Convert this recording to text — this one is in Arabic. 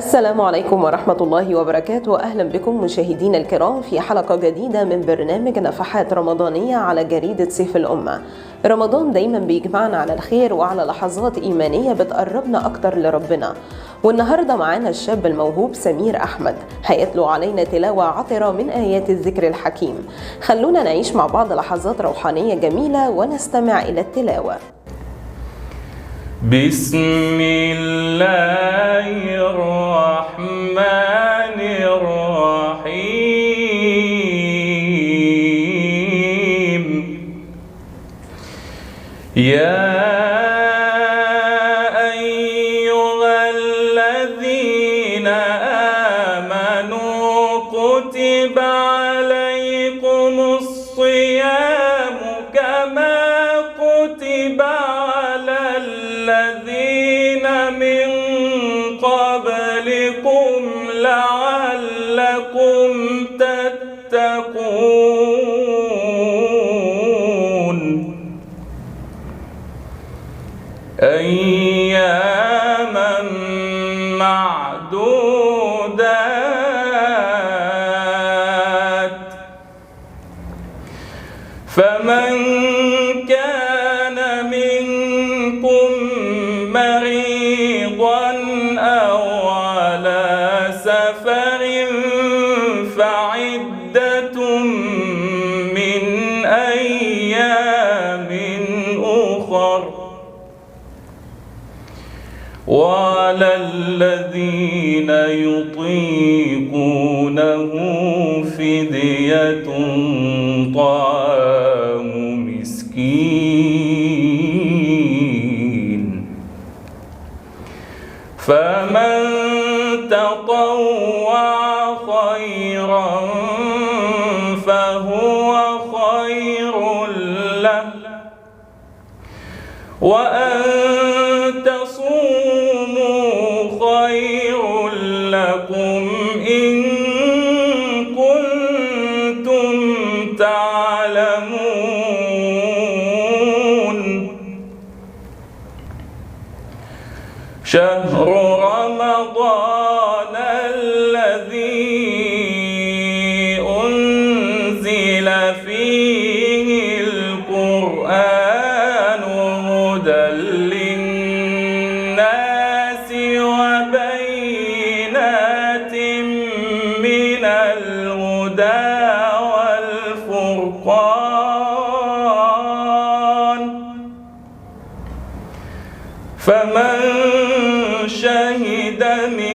السلام عليكم ورحمة الله وبركاته. أهلا بكم مشاهدينا الكرام في حلقة جديدة من برنامج نفحات رمضانية على جريدة سيف الأمة. رمضان دايما بيجمعنا على الخير وعلى لحظات إيمانية بتقربنا أكتر لربنا، والنهاردة معانا الشاب الموهوب سمير أحمد هيتلو علينا تلاوة عطرة من آيات الذكر الحكيم. خلونا نعيش مع بعض لحظات روحانية جميلة ونستمع إلى التلاوة. بسم الله الرحمن الرحيم. يا أيها الذين آمنوا كتب عليكم الصيام كما كتب على الذين من قبلكم لعلكم تتقون. أياما معدودات، فمن كان منكم مريضا أو على سفر فعدة من أيام أخر، وعلى الذين يطيقونه فدية طعام مسكين، فمن تطوع خيرا فهو خير له، وأن تصوموا خير لكم إن كنتم تعلمون. شهر رمضان